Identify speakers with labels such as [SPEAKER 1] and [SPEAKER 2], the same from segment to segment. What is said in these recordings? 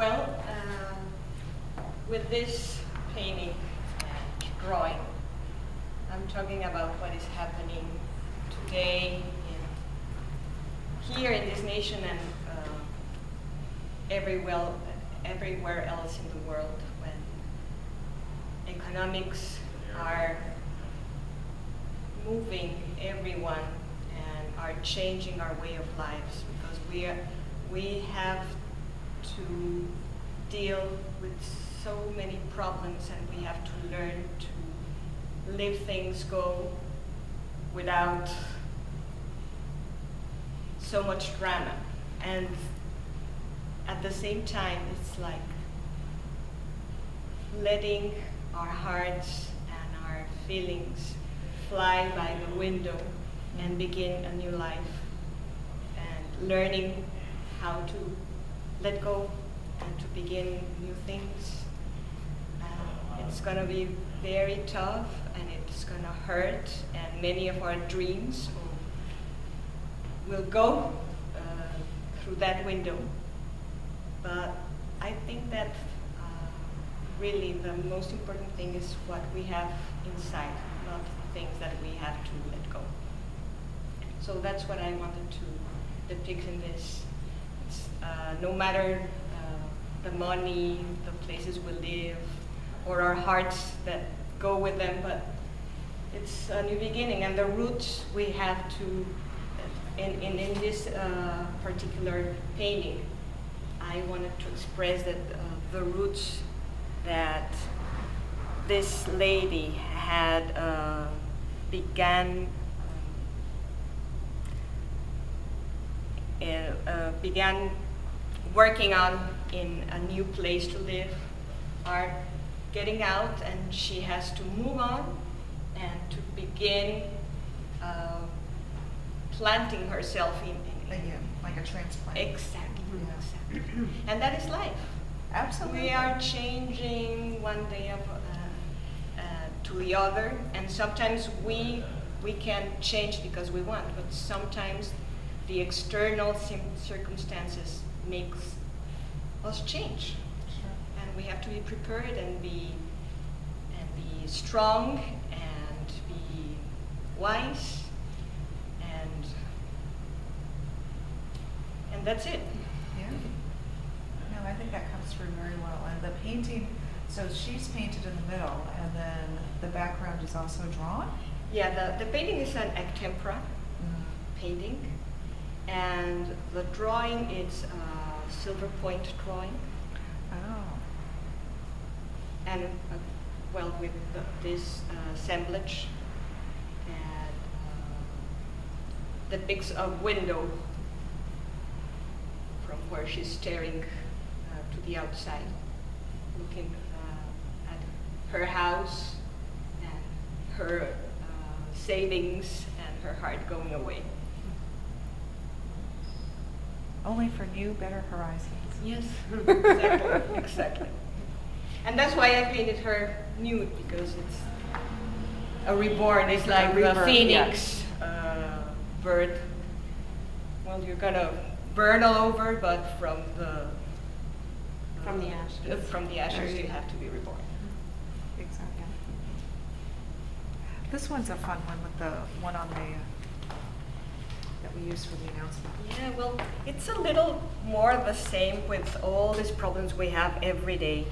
[SPEAKER 1] Well, with this painting and drawing, I'm talking about what is happening today here in this nation and everywhere else in the world when economics are moving everyone and are changing our way of lives, because we have to deal with so many problems, and we have to learn to let things go without so much drama. And at the same time, it's like letting our hearts and our feelings fly by the window and begin a new life, and learning how to let go and to begin new things. It's going to be very tough, and it's going to hurt, and many of our dreams will go through that window. But I think that really the most important thing is what we have inside, not the things that we have to let go. So that's what I wanted to depict in this. It's, no matter the money, the places we live, or our hearts that go with them, but it's a new beginning, and the roots we have to, in this particular painting, I wanted to express that the roots that this lady had began working on in a new place to live are getting out, and she has to move on and to begin planting herself in
[SPEAKER 2] like a transplant.
[SPEAKER 1] Exactly,
[SPEAKER 2] Yeah.
[SPEAKER 1] exactly. And that is life.
[SPEAKER 2] Absolutely.
[SPEAKER 1] We are changing one day to the other, and sometimes we can change because we want, but sometimes the external circumstances makes us change.
[SPEAKER 2] Sure.
[SPEAKER 1] And we have to be prepared and be strong and be wise, and that's it.
[SPEAKER 2] Yeah. No, I think that comes through very well. And the painting, so she's painted in the middle, and then the background is also drawn?
[SPEAKER 1] Yeah, the painting is an extempora painting, and the drawing is a silver point drawing.
[SPEAKER 2] Oh.
[SPEAKER 1] And well, with this assemblage, and depicts a window from where she's staring to the outside, looking at her house and her savings and her heart going away.
[SPEAKER 2] Only for new, better horizons.
[SPEAKER 1] Yes, exactly, exactly. And that's why I painted her nude, because it's a reborn. It's like the phoenix bird. Well, you're gonna burn all over, but from the ashes. From the ashes, you have to be reborn.
[SPEAKER 2] Exactly. This one's a fun one with the one on the that we used for the announcement.
[SPEAKER 1] Yeah, well, it's a little more the same with all these problems we have every day.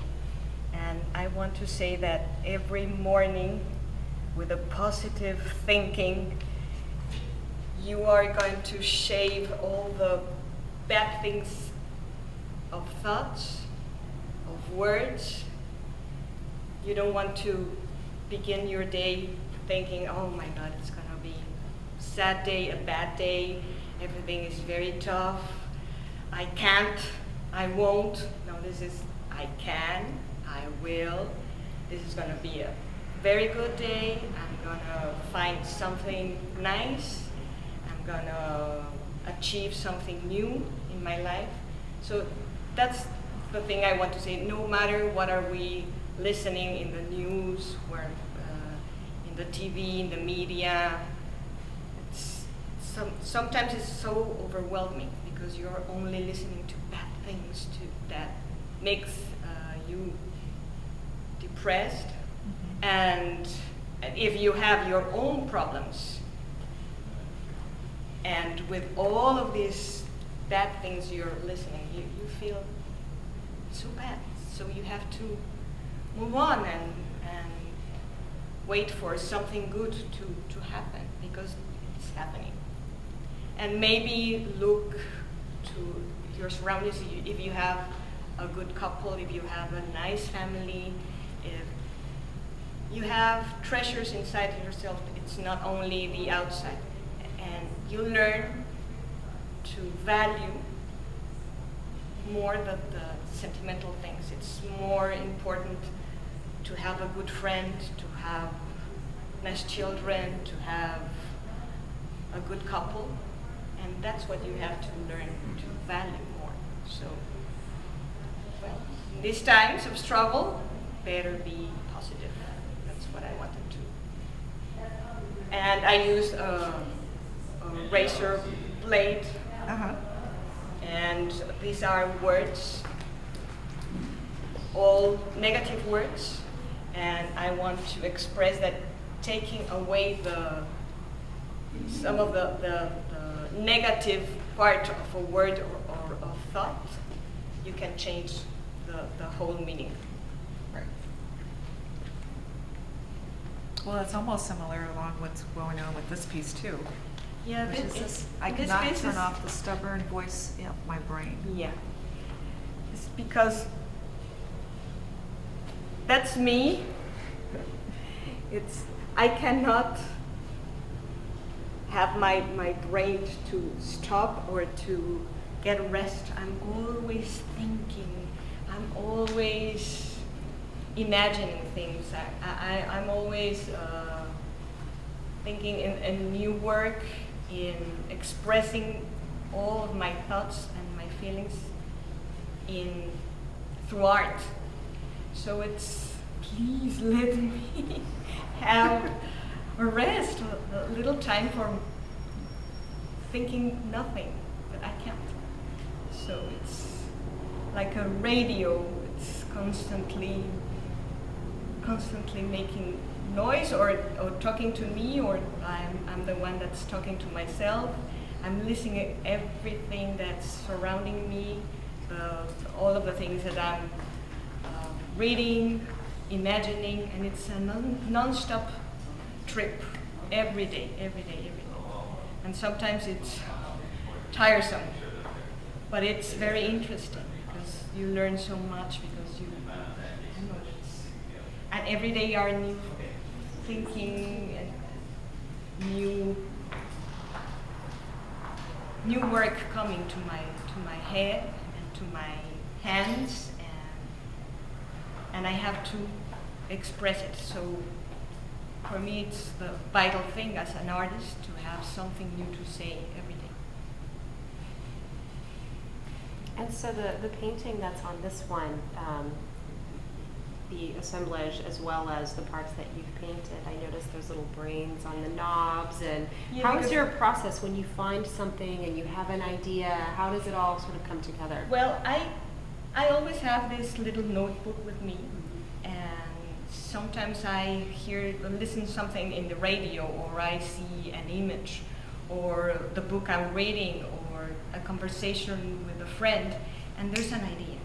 [SPEAKER 1] And I want to say that every morning, with a positive thinking, you are going to shave all the bad things of thoughts, of words. You don't want to begin your day thinking, oh my God, it's going to be a sad day, a bad day, everything is very tough, I can't, I won't. No, this is I can, I will. This is going to be a very good day. I'm going to find something nice. I'm going to achieve something new in my life. So that's the thing I want to say. No matter what are we listening in the news, or in the TV, in the media, sometimes it's so overwhelming because you're only listening to bad things, to that makes you depressed,
[SPEAKER 2] Mhm.
[SPEAKER 1] and if you have your own problems, and with all of these bad things you're listening, you feel so bad. So you have to move on and wait for something good to happen, because it's happening. And maybe look to your surroundings. If you have a good couple, if you have a nice family, if you have treasures inside yourself, it's not only the outside. And you learn to value more the sentimental things. It's more important to have a good friend, to have nice children, to have a good couple. And that's what you have to learn to value more. So, well, in these times of struggle, better be positive. That's what I wanted to. And I use a razor blade,
[SPEAKER 2] Uh-huh.
[SPEAKER 1] and these are words, all negative words, and I want to express that, taking away some of the negative part of a word or of thought, you can change the whole meaning.
[SPEAKER 2] Right. Well, it's almost similar along what's going on with this piece too.
[SPEAKER 1] Yeah,
[SPEAKER 2] Which is this, I
[SPEAKER 1] this
[SPEAKER 2] cannot
[SPEAKER 1] piece
[SPEAKER 2] turn
[SPEAKER 1] is-
[SPEAKER 2] off the stubborn voice in my brain.
[SPEAKER 1] Yeah. It's because that's me. I cannot have my brain to stop or to get rest. I'm always thinking. I'm always imagining things. I'm always thinking in new work, in expressing all of my thoughts and my feelings through art. So please let me have a rest, a little time for thinking nothing, but I can't. So it's like a radio. It's constantly making noise, or talking to me, or I'm the one that's talking to myself. I'm listening at everything that's surrounding me, all of the things that I'm reading, imagining, and it's a non-stop trip every day. And sometimes it's tiresome, but it's very interesting because you learn so much, because and every day are new thinking and new work coming to my head and to my hands, and I have to express it. So for me, it's the vital thing as an artist to have something new to say every day.
[SPEAKER 3] And so the painting that's on this one, the assemblage as well as the parts that you've painted, I noticed those little brains on the knobs. And
[SPEAKER 1] Yeah,
[SPEAKER 3] how is
[SPEAKER 1] because-
[SPEAKER 3] your process when you find something and you have an idea? How does it all sort of come together?
[SPEAKER 1] Well, I always have this little notebook with me, and sometimes I listen something in the radio, or I see an image, or the book I'm reading, or a conversation with a friend, and there's an idea.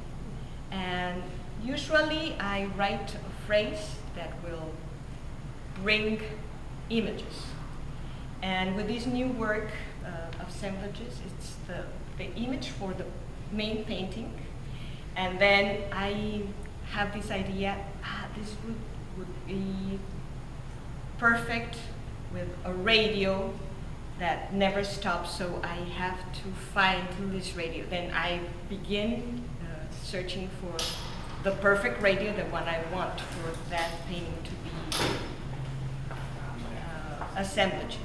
[SPEAKER 1] And usually I write a phrase that will bring images. And with this new work of assemblages, it's the image for the main painting. And then I have this idea, this would be perfect with a radio that never stops, so I have to find this radio. Then I begin searching for the perfect radio, the one I want for that painting to be assemblage.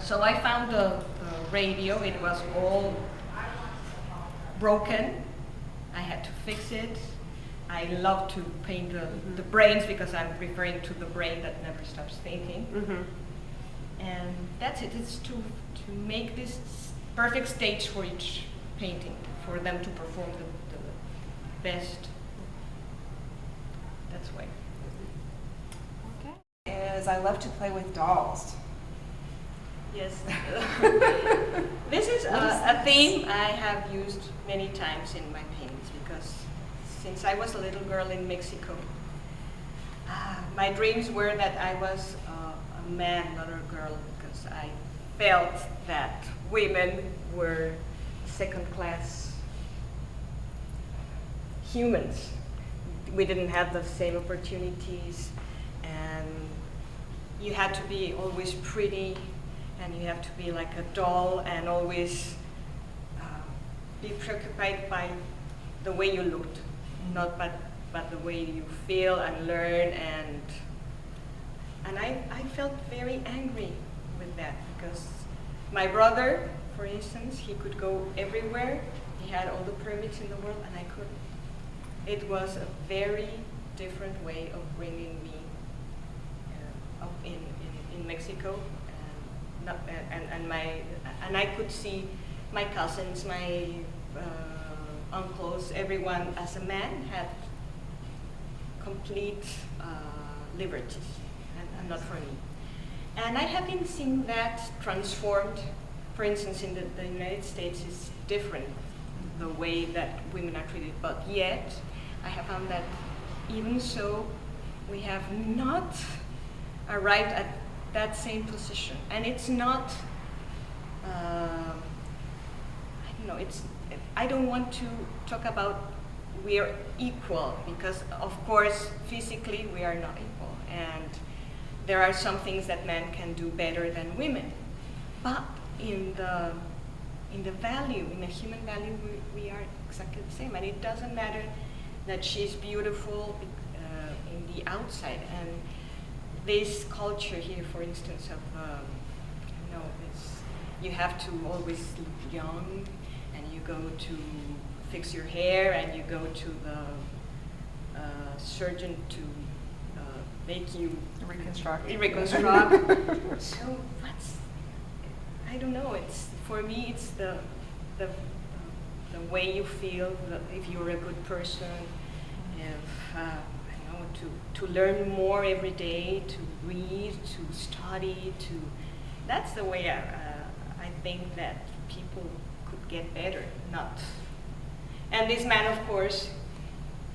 [SPEAKER 1] So I found the radio. It was all broken. I had to fix it. I love to paint the brains, because I'm referring to the brain that never stops thinking. And that's it. It's to make this perfect stage for each painting, for them to perform best. That's why.
[SPEAKER 2] Okay. Is I love to play with dolls.
[SPEAKER 1] Yes. This is a theme I have used many times in my paintings because since I was a little girl in Mexico, my dreams were that I was a man, not a girl, because I felt that women were second-class humans. We didn't have the same opportunities, and you had to be always pretty, and you have to be like a doll and always be preoccupied by the way you looked, not but the way you feel and learn, and I felt very angry with that because my brother, for instance, he could go everywhere. He had all the permits in the world, and I couldn't. It was a very different way of bringing me up in Mexico, and I could see my cousins, my uncles, everyone as a man had complete liberties, and not for me. And I have been seeing that transformed. For instance, in the United States, is different the way that women are treated, but yet I have found that even so, we have not arrived at that same position. And it's not, I don't know, I don't want to talk about we are equal, because of course physically we are not equal, and there are some things that men can do better than women, but in the value, in the human value, we are exactly the same. And it doesn't matter that she's beautiful in the outside. And this culture here, for instance, of this, you have to always look young, and you go to fix your hair, and you go to the surgeon to make you
[SPEAKER 2] Reconstruct.
[SPEAKER 1] So I don't know. It's for me. It's the way you feel. If you're a good person, if I know, to learn more every day, to read, to study, that's the way I think that people could get better. Not. And this man, of course,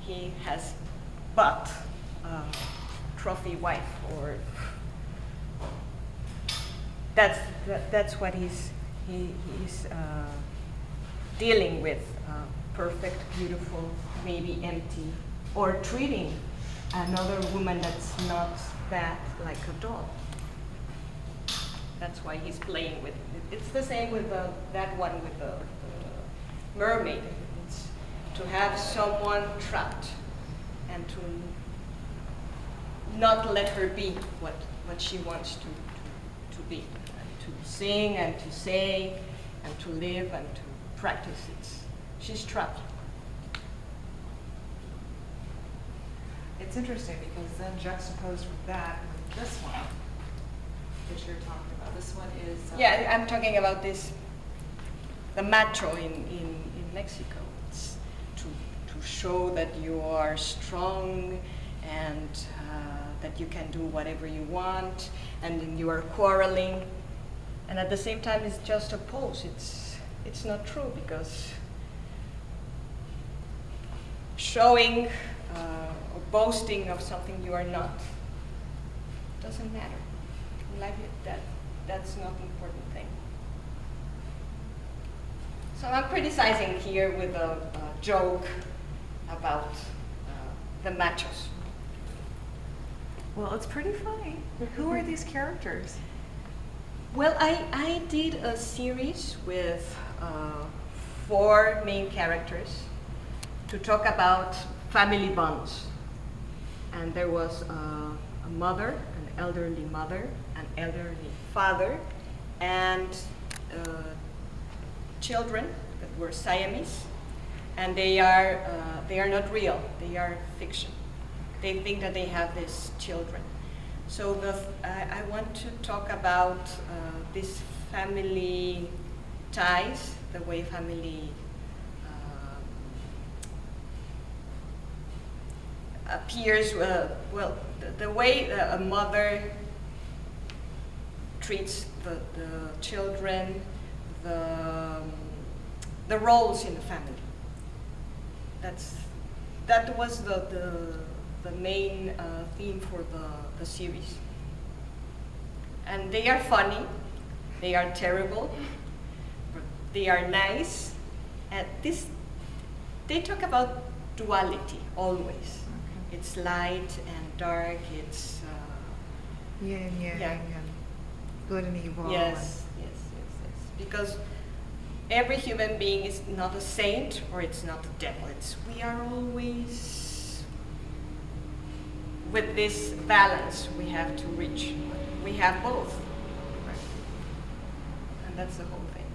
[SPEAKER 1] he has but a trophy wife, or that's what he's dealing with, perfect, beautiful, maybe empty, or treating another woman that's not that like a doll. That's why he's playing with it. It's the same with that one with the mermaid. It's to have someone trapped and to not let her be what she wants to be, and to sing and to say and to live and to practice. She's trapped.
[SPEAKER 2] It's interesting because then juxtaposed with that, with this one that you're talking about. This one is
[SPEAKER 1] Yeah, I'm talking about the macho in Mexico. It's to show that you are strong and that you can do whatever you want, and then you are quarreling, and at the same time it's just a pose. It's not true, because showing or boasting of something you are not doesn't matter. In life, that's not the important thing. So I'm criticizing here with a joke about the machos.
[SPEAKER 2] Well, it's pretty funny. Who are these characters?
[SPEAKER 1] Well, I did a series with 4 main characters to talk about family bonds. And there was a mother, an elderly mother, an elderly father, and children that were Siamese. And they are not real, they are fiction. They think that they have these children. So I want to talk about these family ties, the way family appears, well, the way a mother treats the children, the roles in the family. That was the main theme for the series. And they are funny, they are terrible, but they are nice. And they talk about duality always.
[SPEAKER 2] Okay.
[SPEAKER 1] It's light and dark, it's
[SPEAKER 2] Yin and yang
[SPEAKER 1] Yeah.
[SPEAKER 2] and good and evil.
[SPEAKER 1] yes. Because every human being is not a saint or it's not a devil. We are always with this balance we have to reach. We have both.
[SPEAKER 2] Right.
[SPEAKER 1] And that's the whole thing.